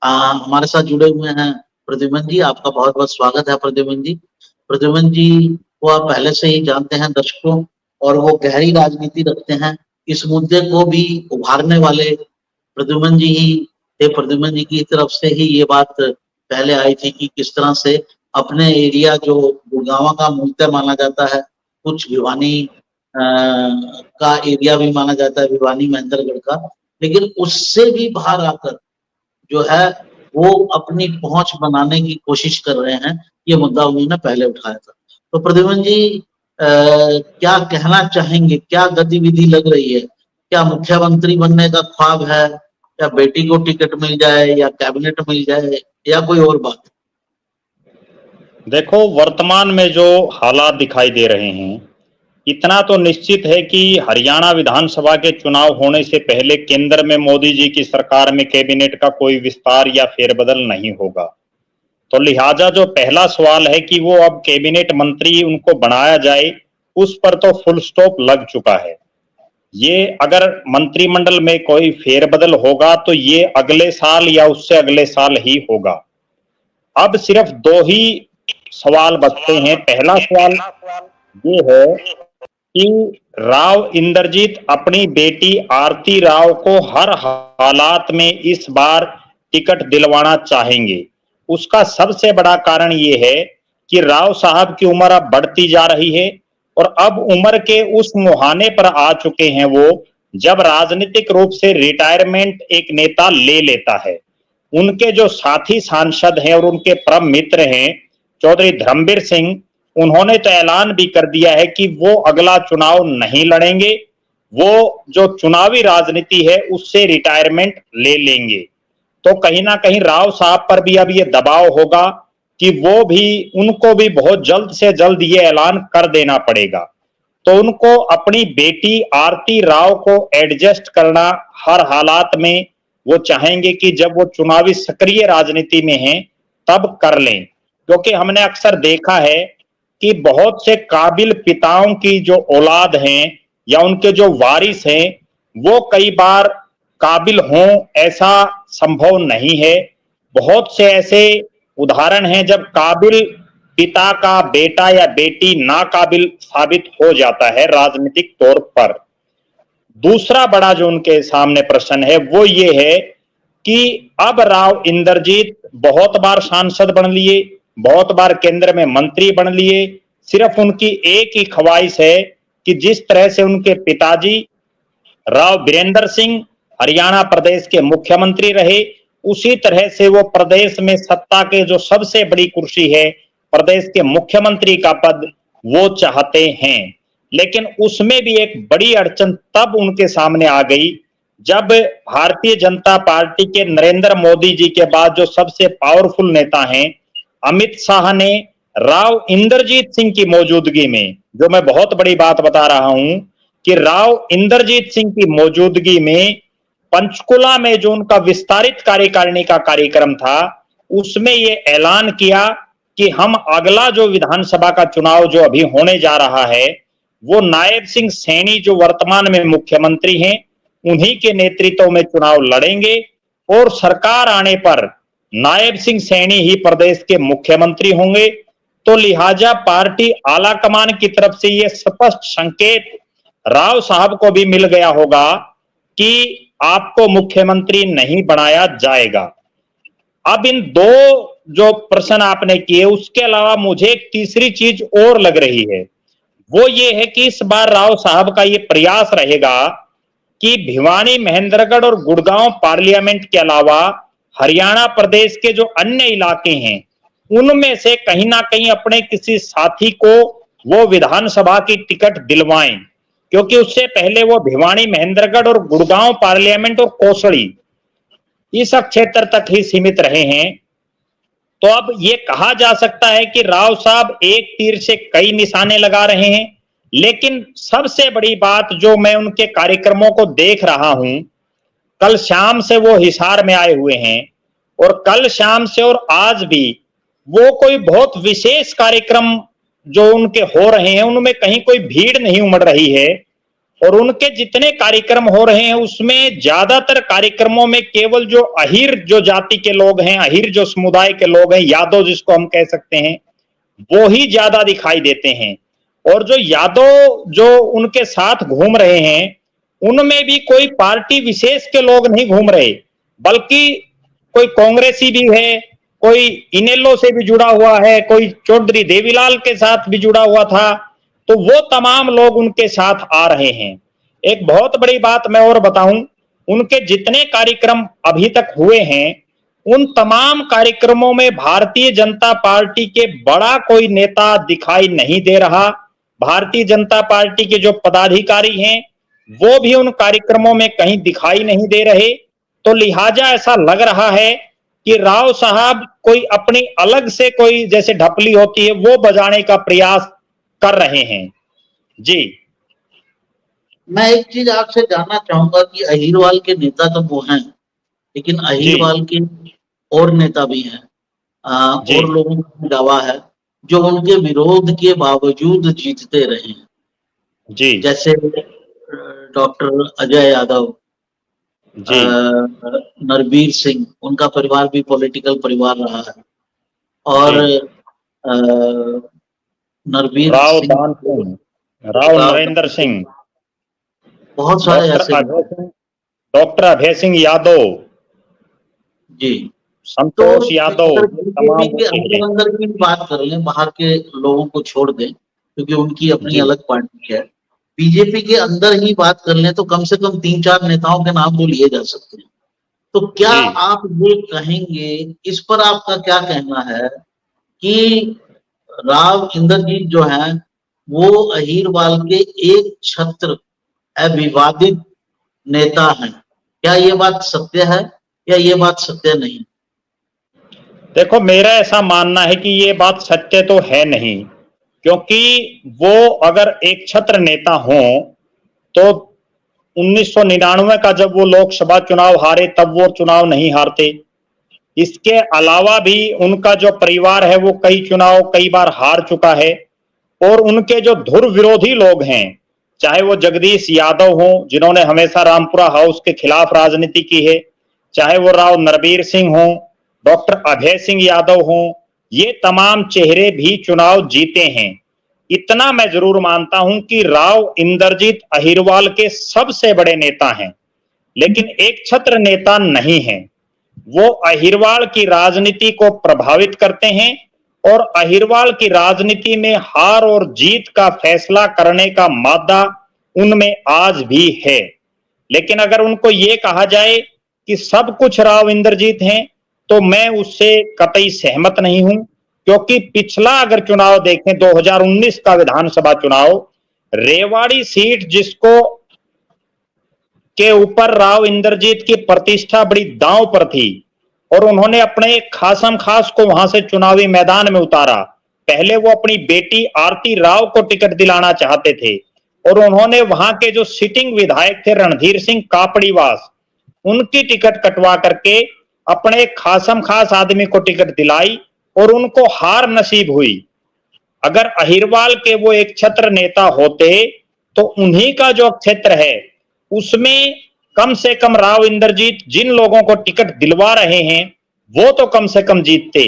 हमारे साथ जुड़े हुए हैं प्रद्युमन जी। आपका बहुत बहुत स्वागत है प्रद्युमन जी। प्रद्युमन जी को आप पहले से ही जानते हैं दर्शकों, और वो गहरी राजनीति रखते हैं। इस मुद्दे को भी उभारने वाले प्रद्युमन जी ही थे। प्रद्युमन जी की तरफ से ही ये बात पहले आई थी कि किस तरह से अपने एरिया जो गुड़गांव का मूलतः माना जाता है, कुछ भिवानी का एरिया भी माना जाता है, भिवानी महेंद्रगढ़ का, लेकिन उससे भी बाहर आकर जो है वो अपनी पहुंच बनाने की कोशिश कर रहे हैं। ये मुद्दा उन्होंने पहले उठाया था। तो प्रद्युमन जी क्या कहना चाहेंगे, क्या गतिविधि लग रही है? क्या मुख्यमंत्री बनने का ख्वाब है, या बेटी को टिकट मिल जाए, या कैबिनेट मिल जाए, या कोई और बात? देखो, वर्तमान में जो हालात दिखाई दे रहे हैं, इतना तो निश्चित है कि हरियाणा विधानसभा के चुनाव होने से पहले केंद्र में मोदी जी की सरकार में कैबिनेट का कोई विस्तार या फेरबदल नहीं होगा। तो लिहाजा जो पहला सवाल है कि वो अब कैबिनेट मंत्री उनको बनाया जाए, उस पर तो फुल स्टॉप लग चुका है। ये अगर मंत्रिमंडल में कोई फेरबदल होगा तो ये अगले साल या उससे अगले साल ही होगा। अब सिर्फ दो ही सवाल बचते हैं। पहला सवाल ये है कि राव इंद्रजीत अपनी बेटी आरती राव को हर हालात में इस बार टिकट दिलवाना चाहेंगे। उसका सबसे बड़ा कारण ये है कि राव साहब की उम्र अब बढ़ती जा रही है और अब उम्र के उस मुहाने पर आ चुके हैं वो, जब राजनीतिक रूप से रिटायरमेंट एक नेता ले लेता है। उनके जो साथी सांसद हैं और उनके परम मित्र हैं चौधरी धर्मवीर सिंह, उन्होंने तो ऐलान भी कर दिया है कि वो अगला चुनाव नहीं लड़ेंगे, वो जो चुनावी राजनीति है उससे रिटायरमेंट ले लेंगे। तो कहीं ना कहीं राव साहब पर भी अब ये दबाव होगा कि वो भी, उनको भी बहुत जल्द से जल्द ये ऐलान कर देना पड़ेगा। तो उनको अपनी बेटी आरती राव को एडजस्ट करना हर हालात में वो चाहेंगे कि जब वो चुनावी सक्रिय राजनीति में हैं तब कर लें। क्योंकि हमने अक्सर देखा है कि बहुत से काबिल पिताओं की जो औलाद हैं या उनके जो वारिस हैं वो कई बार काबिल हों, ऐसा संभव नहीं है। बहुत से ऐसे उदाहरण हैं जब काबिल पिता का बेटा या बेटी नाकाबिल साबित हो जाता है राजनीतिक तौर पर। दूसरा बड़ा जो उनके सामने प्रश्न है वो ये है कि अब राव इंद्रजीत बहुत बार सांसद बन लिए, बहुत बार केंद्र में मंत्री बन लिए। सिर्फ उनकी एक ही ख्वाहिश है कि जिस तरह से उनके पिताजी राव वीरेंद्र सिंह हरियाणा प्रदेश के मुख्यमंत्री रहे, उसी तरह से वो प्रदेश में सत्ता के जो सबसे बड़ी कुर्सी है प्रदेश के मुख्यमंत्री का पद वो चाहते हैं। लेकिन उसमें भी एक बड़ी अड़चन तब उनके सामने आ गई जब भारतीय जनता पार्टी के नरेंद्र मोदी जी के बाद जो सबसे पावरफुल नेता हैं अमित शाह ने राव इंद्रजीत सिंह की मौजूदगी में, जो मैं बहुत बड़ी बात बता रहा हूं कि राव इंद्रजीत सिंह की मौजूदगी में पंचकुला में जो उनका विस्तारित कार्यकारिणी का कार्यक्रम था उसमें ये ऐलान किया कि हम अगला जो विधानसभा का चुनाव जो अभी होने जा रहा है वो नायब सिंह सैनी जो वर्तमान में मुख्यमंत्री हैं उन्हीं के नेतृत्व में चुनाव लड़ेंगे और सरकार आने पर नायब सिंह सैनी ही प्रदेश के मुख्यमंत्री होंगे। तो लिहाजा पार्टी आला कमान की तरफ से यह स्पष्ट संकेत राव साहब को भी मिल गया होगा कि आपको मुख्यमंत्री नहीं बनाया जाएगा। अब इन दो जो प्रश्न आपने किए उसके अलावा मुझे एक तीसरी चीज और लग रही है, वो ये है कि इस बार राव साहब का ये प्रयास रहेगा कि भिवानी महेंद्रगढ़ और गुड़गांव पार्लियामेंट के अलावा हरियाणा प्रदेश के जो अन्य इलाके हैं उनमें से कहीं ना कहीं अपने किसी साथी को वो विधानसभा की टिकट दिलवाएं, क्योंकि उससे पहले वो भिवानी महेंद्रगढ़ और गुड़गांव पार्लियामेंट और कोसड़ी इस क्षेत्र तक ही सीमित रहे हैं। तो अब ये कहा जा सकता है कि राव साहब एक तीर से कई निशाने लगा रहे हैं। लेकिन सबसे बड़ी बात जो मैं उनके कार्यक्रमों को देख रहा हूं, कल शाम से वो हिसार में आए हुए हैं और कल शाम से और आज भी वो कोई बहुत विशेष कार्यक्रम जो उनके हो रहे हैं उनमें कहीं कोई भीड़ नहीं उमड़ रही है। और उनके जितने कार्यक्रम हो रहे हैं उसमें ज्यादातर कार्यक्रमों में केवल जो अहीर जो जाति के लोग हैं, अहीर जो समुदाय के लोग हैं, यादव जिसको हम कह सकते हैं, वो ही ज्यादा दिखाई देते हैं। और जो यादव जो उनके साथ घूम रहे हैं उनमें भी कोई पार्टी विशेष के लोग नहीं घूम रहे, बल्कि कोई कांग्रेसी भी है, कोई इनेलो से भी जुड़ा हुआ है, कोई चौधरी देवीलाल के साथ भी जुड़ा हुआ था, तो वो तमाम लोग उनके साथ आ रहे हैं। एक बहुत बड़ी बात मैं और बताऊं, उनके जितने कार्यक्रम अभी तक हुए हैं उन तमाम कार्यक्रमों में भारतीय जनता पार्टी के बड़ा कोई नेता दिखाई नहीं दे रहा। भारतीय जनता पार्टी के जो पदाधिकारी हैं वो भी उन कार्यक्रमों में कहीं दिखाई नहीं दे रहे। तो लिहाजा ऐसा लग रहा है कि राव साहब कोई अपनी अलग से कोई जैसे ढपली होती है वो बजाने का प्रयास कर रहे हैं। जी मैं एक चीज आपसे जानना चाहूंगा कि अहीरवाल के नेता तो वो हैं, लेकिन अहीरवाल के और नेता भी हैं, जी और लोगों का दावा है जो उनके विरोध के बावजूद जीतते रहे हैं, जी जैसे डॉक्टर अजय यादव, जी नरबीर सिंह, उनका परिवार भी पॉलिटिकल परिवार रहा है, और जी नरबीर राव सिंह, दान सिंह, राव राव नरेंद्र सिंह, बहुत सारे डॉक्टर ऐसे अभय सिंह, डॉक्टर अभय सिंह यादव, जी। तो संतोष यादव, अगर ये तमाम बीजेपी वो के चेहरे। अंदर अंदर की बात कर लें, बाहर के लोगों को छोड़ दें क्योंकि उनकी अपनी जी अलग पार्टी है, बीजेपी के अंदर ही बात कर लें तो कम से कम 3-4 नेताओं के नाम तो लिए जा सकते हैं। तो क्या जी आप ये कहेंगे, इस पर आपका क्या कहना है कि राव इंद्रजीत जो है वो अहीरवाल के एक छत्र अविवादित नेता हैं? क्या ये बात सत्य है या ये बात सत्य नहीं? देखो, मेरा ऐसा मानना है कि ये बात सत्य तो है नहीं, क्योंकि वो अगर एक छत्र नेता हों तो 1999 का जब वो लोकसभा चुनाव हारे तब वो चुनाव नहीं हारते। इसके अलावा भी उनका जो परिवार है वो कई चुनाव कई बार हार चुका है। और उनके जो धुर विरोधी लोग हैं, चाहे वो जगदीश यादव हों जिन्होंने हमेशा रामपुरा हाउस के खिलाफ राजनीति की है, चाहे वो राव नरबीर सिंह हों, डॉक्टर अभय सिंह यादव हों, ये तमाम चेहरे भी चुनाव जीते हैं। इतना मैं जरूर मानता हूं कि राव इंद्रजीत अहीरवाल के सबसे बड़े नेता हैं, लेकिन एक छत्र नेता नहीं है। वो अहीरवाल की राजनीति को प्रभावित करते हैं और अहीरवाल की राजनीति में हार और जीत का फैसला करने का मादा उनमें आज भी है। लेकिन अगर उनको ये कहा जाए कि सब कुछ राव इंद्रजीत हैं तो मैं उससे कतई सहमत नहीं हूं, क्योंकि पिछला अगर चुनाव देखें 2019 का विधानसभा चुनाव, रेवाड़ी सीट जिसको के ऊपर राव इंद्रजीत की प्रतिष्ठा बड़ी दांव पर थी और उन्होंने अपने खासम खास को वहां से चुनावी मैदान में उतारा। पहले वो अपनी बेटी आरती राव को टिकट दिलाना चाहते थे और उन्होंने वहां के जो सिटिंग विधायक थे रणधीर सिंह कापड़ीवास, उनकी टिकट कटवा करके अपने खासम खास आदमी को टिकट दिलाई और उनको हार नसीब हुई। अगर अहीरवाल के वो एक छत्र नेता होते तो उन्हीं का जो क्षेत्र है उसमें कम से कम राव इंद्रजीत जिन लोगों को टिकट दिलवा रहे हैं वो तो कम से कम जीतते,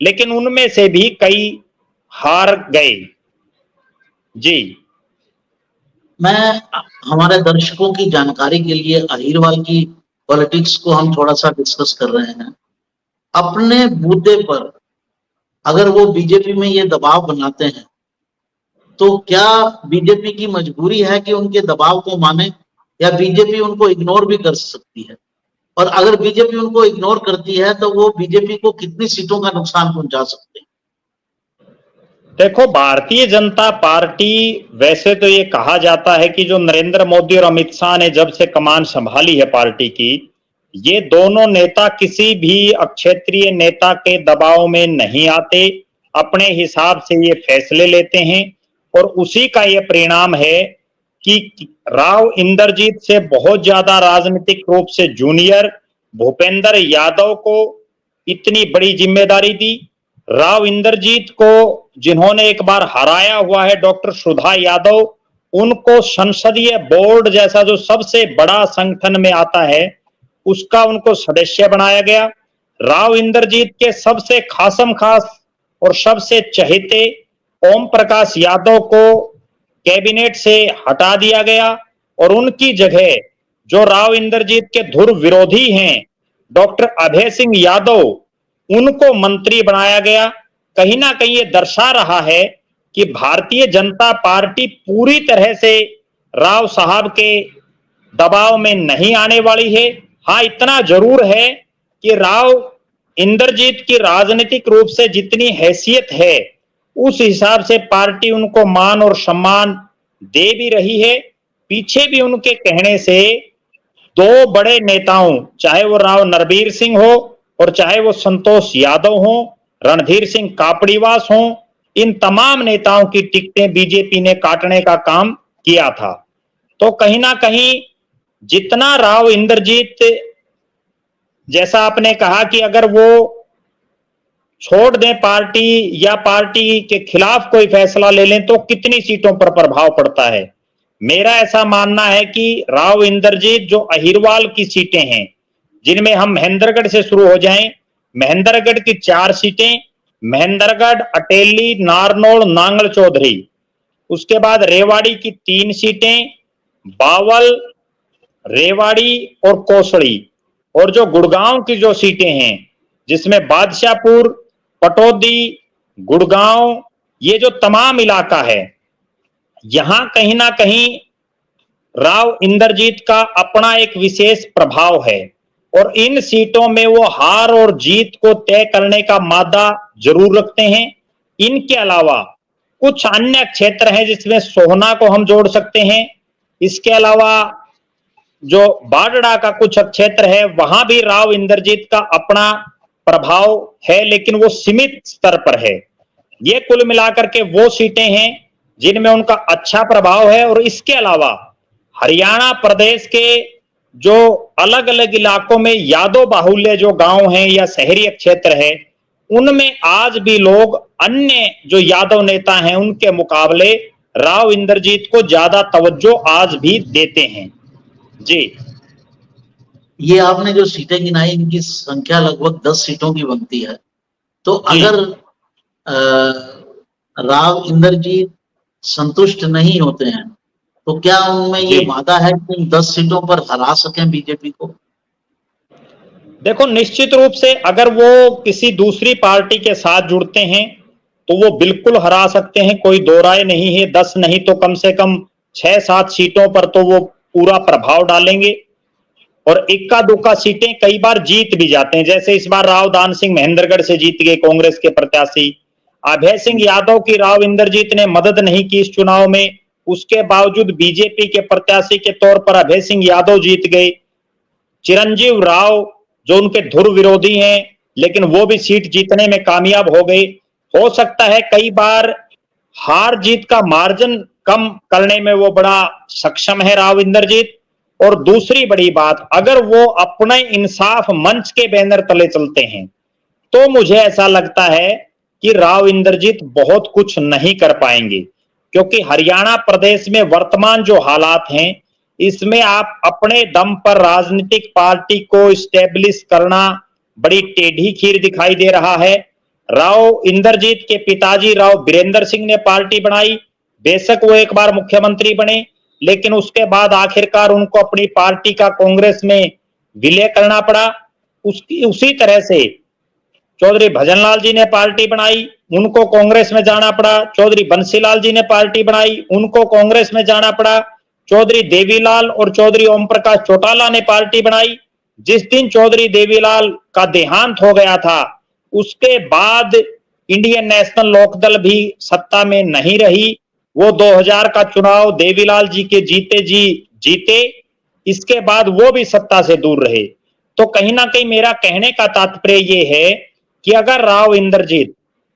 लेकिन उनमें से भी कई हार गए। जी मैं हमारे दर्शकों की जानकारी के लिए अहीरवाल की पॉलिटिक्स को हम थोड़ा सा डिस्कस कर रहे हैं। अपने बूते पर अगर वो बीजेपी में ये दबाव बनाते हैं तो क्या बीजेपी की मजबूरी है कि उनके दबाव को माने, या बीजेपी उनको इग्नोर भी कर सकती है? और अगर बीजेपी उनको इग्नोर करती है तो वो बीजेपी को कितनी सीटों का नुकसान पहुंचा सकते हैं? देखो, भारतीय जनता पार्टी, वैसे तो ये कहा जाता है कि जो नरेंद्र मोदी और अमित शाह ने जब से कमान संभाली है पार्टी की, ये दोनों नेता किसी भी क्षेत्रीय नेता के दबाव में नहीं आते, अपने हिसाब से ये फैसले लेते हैं। और उसी का ये परिणाम है कि राव इंद्रजीत से बहुत ज्यादा राजनीतिक रूप से जूनियर भूपेंद्र यादव को इतनी बड़ी जिम्मेदारी दी। राव इंद्रजीत को जिन्होंने एक बार हराया हुआ है डॉक्टर सुधा यादव, उनको संसदीय बोर्ड जैसा जो सबसे बड़ा संगठन में आता है उसका उनको सदस्य बनाया गया। राव इंद्रजीत के सबसे खासम खास और सबसे चहेते ओम प्रकाश यादव को कैबिनेट से हटा दिया गया और उनकी जगह जो राव इंद्रजीत के धुर विरोधी हैं डॉक्टर अभय सिंह यादव उनको मंत्री बनाया गया। कहीं ना कहीं ये दर्शा रहा है कि भारतीय जनता पार्टी पूरी तरह से राव साहब के दबाव में नहीं आने वाली है। हाँ, इतना जरूर है कि राव इंद्रजीत की राजनीतिक रूप से जितनी हैसियत है उस हिसाब से पार्टी उनको मान और सम्मान दे भी रही है। पीछे भी उनके कहने से दो बड़े नेताओं, चाहे वो राव नरबीर सिंह हो और चाहे वो संतोष यादव हो, रणधीर सिंह कापड़ीवास हो, इन तमाम नेताओं की टिकटें बीजेपी ने काटने का काम किया था। तो कहीं ना कहीं जितना राव इंद्रजीत, जैसा आपने कहा कि अगर वो छोड़ दें पार्टी या पार्टी के खिलाफ कोई फैसला ले लें तो कितनी सीटों पर प्रभाव पड़ता है, मेरा ऐसा मानना है कि राव इंद्रजीत जो अहिरवाल की सीटें हैं जिनमें हम महेंद्रगढ़ से शुरू हो जाएं, महेंद्रगढ़ की 4 सीटें, महेंद्रगढ़, अटेली, नारनौल, नांगल चौधरी, उसके बाद रेवाड़ी की 3 सीटें, बावल, रेवाड़ी और कोसड़ी, और जो गुड़गांव की जो सीटें हैं जिसमें बादशाहपुर, पटौदी, गुड़गांव, ये जो तमाम इलाका है यहां कहीं ना कहीं राव इंद्रजीत का अपना एक विशेष प्रभाव है और इन सीटों में वो हार और जीत को तय करने का मादा जरूर रखते हैं। इनके अलावा कुछ अन्य क्षेत्र हैं जिसमें सोहना को हम जोड़ सकते हैं। इसके अलावा जो बाडड़ा का कुछ क्षेत्र है वहां भी राव इंद्रजीत का अपना प्रभाव है, लेकिन वो सीमित स्तर पर है। ये कुल मिलाकर के वो सीटें हैं जिनमें उनका अच्छा प्रभाव है। और इसके अलावा हरियाणा प्रदेश के जो अलग अलग इलाकों में यादव बाहुल्य जो गांव हैं या शहरी क्षेत्र है उनमें आज भी लोग अन्य जो यादव नेता हैं उनके मुकाबले राव इंद्रजीत को ज्यादा तवज्जो आज भी देते हैं। जी, ये आपने जो सीटें गिनाई इनकी संख्या लगभग 10 सीटों की बनती है। तो अगर राव इंद्रजीत संतुष्ट नहीं होते हैं तो क्या उनमें ये वादा है कि इन 10 सीटों पर हरा सकें बीजेपी को? देखो, निश्चित रूप से अगर वो किसी दूसरी पार्टी के साथ जुड़ते हैं तो वो बिल्कुल हरा सकते हैं, कोई दो राय नहीं है। 10 नहीं तो कम से कम 6-7 सीटों पर तो वो पूरा प्रभाव डालेंगे और इक्का दुक्का सीटें कई बार जीत भी जाते हैं। जैसे इस बार राव दान सिंह महेंद्रगढ़ से जीत गए कांग्रेस के प्रत्याशी। अभय सिंह यादव की राव इंद्रजीत ने मदद नहीं की इस चुनाव में, उसके बावजूद बीजेपी के प्रत्याशी के तौर पर अभय सिंह यादव जीत गए। चिरंजीव राव जो उनके धुर विरोधी हैं लेकिन वो भी सीट जीतने में कामयाब हो गए। हो सकता है कई बार हार जीत का मार्जिन कम करने में वो बड़ा सक्षम है राव इंद्रजीत। और दूसरी बड़ी बात, अगर वो अपने इंसाफ मंच के बैनर तले चलते हैं तो मुझे ऐसा लगता है कि राव इंद्रजीत बहुत कुछ नहीं कर पाएंगे, क्योंकि हरियाणा प्रदेश में वर्तमान जो हालात हैं इसमें आप अपने दम पर राजनीतिक पार्टी को स्टेब्लिश करना बड़ी टेढ़ी खीर दिखाई दे रहा है। राव इंद्रजीत के पिताजी राव बीरेंद्र सिंह ने पार्टी बनाई, बेशक वो एक बार मुख्यमंत्री बने, लेकिन उसके बाद आखिरकार उनको अपनी पार्टी का कांग्रेस में विलय करना पड़ा। उसी तरह से चौधरी भजनलाल जी ने पार्टी बनाई, उनको कांग्रेस में जाना पड़ा। चौधरी बंसीलाल जी ने पार्टी बनाई, उनको कांग्रेस में जाना पड़ा। चौधरी देवीलाल और चौधरी ओम प्रकाश चौटाला ने पार्टी बनाई। जिस दिन चौधरी देवीलाल का देहांत हो गया था उसके बाद इंडियन नेशनल लोकदल भी सत्ता में नहीं रही। वो 2000 का चुनाव देवीलाल जी के जीते, इसके बाद वो भी सत्ता से दूर रहे। तो कहीं ना कहीं मेरा कहने का तात्पर्य ये है कि अगर राव इंद्रजीत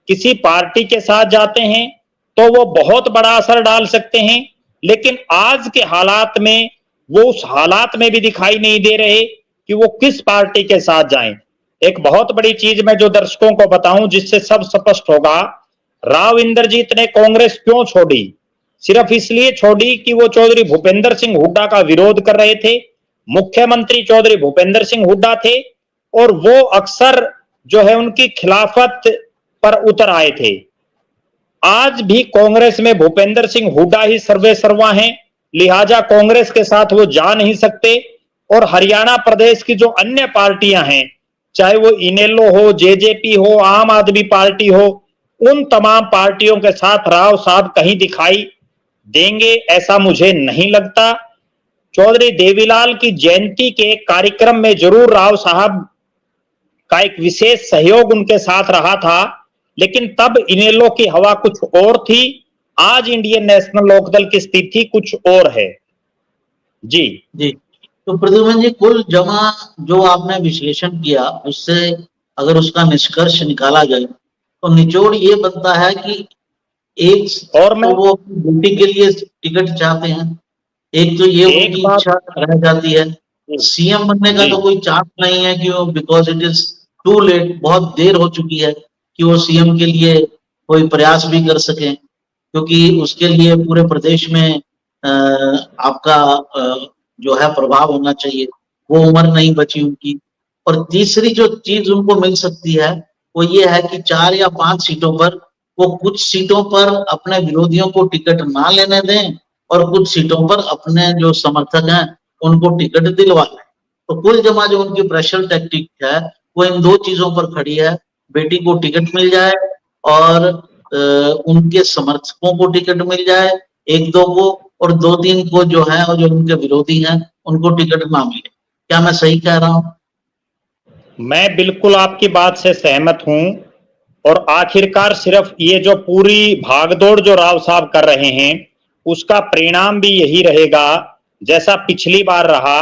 किसी पार्टी के साथ जाते हैं तो वो बहुत बड़ा असर डाल सकते हैं, लेकिन आज के हालात में वो उस हालात में भी दिखाई नहीं दे रहे कि वो किस पार्टी के साथ जाएं। एक बहुत बड़ी चीज मैं जो दर्शकों को बताऊं जिससे सब स्पष्ट होगा, राव इंद्रजीत ने कांग्रेस क्यों छोड़ी। सिर्फ इसलिए छोड़ी कि वो चौधरी भूपेंद्र सिंह हुड्डा का विरोध कर रहे थे। मुख्यमंत्री चौधरी भूपेंद्र सिंह हुड्डा थे और वो अक्सर जो है उनकी खिलाफत पर उतर आए थे। आज भी कांग्रेस में भूपेंद्र सिंह हुड्डा ही सर्वे सर्वा हैं, लिहाजा कांग्रेस के साथ वो जा नहीं सकते। और हरियाणा प्रदेश की जो अन्य पार्टियां हैं, चाहे वो इनेलो हो, जेजेपी हो, आम आदमी पार्टी हो, उन तमाम पार्टियों के साथ राव साहब कहीं दिखाई देंगे ऐसा मुझे नहीं लगता। चौधरी देवीलाल की जयंती के कार्यक्रम में जरूर राव साहब का एक विशेष सहयोग उनके साथ रहा था, लेकिन तब इनेलो की हवा कुछ और थी। आज इंडियन नेशनल लोकदल की स्थिति कुछ और है। जी जी। तो प्रद्युमन जी, कुल जमा जो आपने विश्लेषण किया, उससे अगर उसका निष्कर्ष निकाला जाए तो निचोड़ ये बनता है कि एक और मैं तो वो अपनी बेटी के लिए टिकट चाहते हैं, एक तो ये एक उनकी बात इच्छा रह जाती है। सीएम बनने का जी तो कोई चांस नहीं है कि वो, because it is too late, बहुत देर हो चुकी है कि वो सीएम के लिए कोई प्रयास भी कर सकें, क्योंकि उसके लिए पूरे प्रदेश में आपका जो है प्रभाव होना चाहिए, वो उम्र नहीं बची उनकी। और तीसरी जो चीज उनको मिल सकती है वो ये है कि 4 या 5 सीटों पर वो कुछ सीटों पर अपने विरोधियों को टिकट ना लेने दें और कुछ सीटों पर अपने जो समर्थक हैं उनको टिकट दिलवा लें। तो कुल जमा जो उनकी प्रेशर टैक्टिक है वो इन दो चीजों पर खड़ी है, बेटी को टिकट मिल जाए और उनके समर्थकों को टिकट मिल जाए, एक दो को, और 2-3 को जो है और जो उनके विरोधी हैं उनको टिकट ना मिले। क्या मैं सही कह रहा हूँ? मैं बिल्कुल आपकी बात से सहमत हूं। और आखिरकार सिर्फ ये जो पूरी भागदौड़ जो राव साहब कर रहे हैं उसका परिणाम भी यही रहेगा जैसा पिछली बार रहा,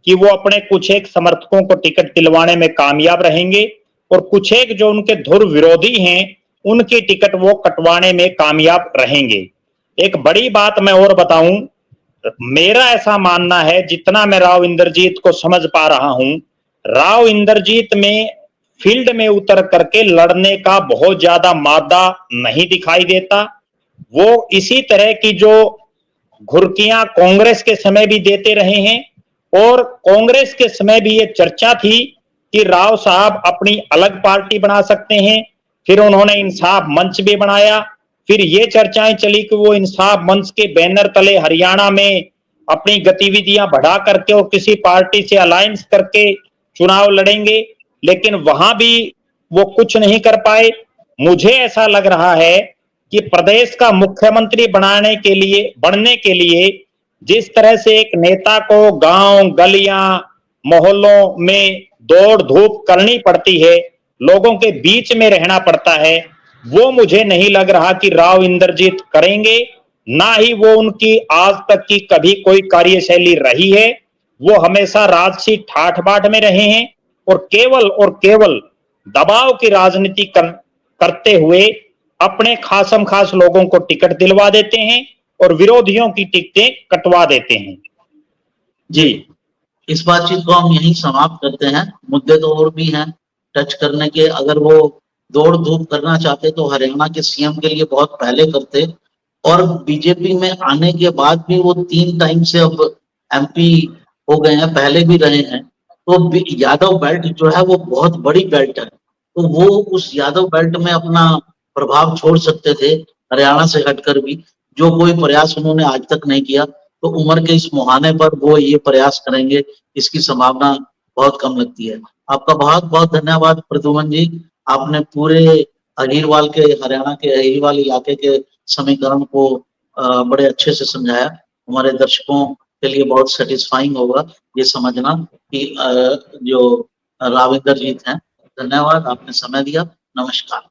कि वो अपने कुछ एक समर्थकों को टिकट दिलवाने में कामयाब रहेंगे और कुछ एक जो उनके धुर विरोधी हैं उनकी टिकट वो कटवाने में कामयाब रहेंगे। एक बड़ी बात मैं और बताऊं, मेरा ऐसा मानना है, जितना मैं राव इंद्रजीत को समझ पा रहा हूं, राव इंद्रजीत में फील्ड में उतर करके लड़ने का बहुत ज्यादा मादा नहीं दिखाई देता। वो इसी तरह की जो घुर्कियां कांग्रेस के समय भी देते रहे हैं, और कांग्रेस के समय भी ये चर्चा थी कि राव साहब अपनी अलग पार्टी बना सकते हैं। फिर उन्होंने इंसाफ मंच भी बनाया, फिर ये चर्चाएं चली कि वो इंसाफ मंच के बैनर तले हरियाणा में अपनी गतिविधियां बढ़ा करके और किसी पार्टी से अलायंस करके चुनाव लड़ेंगे, लेकिन वहां भी वो कुछ नहीं कर पाए। मुझे ऐसा लग रहा है कि प्रदेश का मुख्यमंत्री बनने के लिए जिस तरह से एक नेता को गांव गलियां मोहल्लों में दौड़ धूप करनी पड़ती है, लोगों के बीच में रहना पड़ता है, वो मुझे नहीं लग रहा कि राव इंद्रजीत करेंगे। ना ही वो उनकी आज तक की कभी कोई कार्यशैली रही है। वो हमेशा राजसी ठाठ बाट में रहे हैं और केवल दबाव की राजनीति करते हुए अपने खासम खास लोगों को टिकट दिलवा देते हैं और विरोधियों की टिकटें कटवा देते हैं। जी, इस बातचीत को हम यहीं समाप्त करते हैं। मुद्दे तो और भी हैं टच करने के, अगर वो दौड़ धूप करना चाहते तो हरियाणा के सीएम के लिए बहुत पहले करते, और बीजेपी में आने के बाद भी वो 3 टाइम से अब एमपी हो गए हैं, पहले भी रहे हैं। तो यादव बेल्ट जो है वो बहुत बड़ी बेल्ट है, तो वो उस यादव बेल्ट में अपना प्रभाव छोड़ सकते थे हरियाणा से हटकर भी, जो कोई प्रयास उन्होंने आज तक नहीं किया। तो उम्र के इस मुहाने पर वो ये प्रयास करेंगे, इसकी संभावना बहुत कम लगती है। आपका बहुत बहुत धन्यवाद प्रद्युमन जी, आपने पूरे अहीरवाल के, हरियाणा के अहीरवाल इलाके के समीकरण को बड़े अच्छे से समझाया। हमारे दर्शकों के लिए बहुत सेटिस्फाइंग होगा ये समझना कि जो राव इंद्रजीत हैं। धन्यवाद, आपने समय दिया। नमस्कार।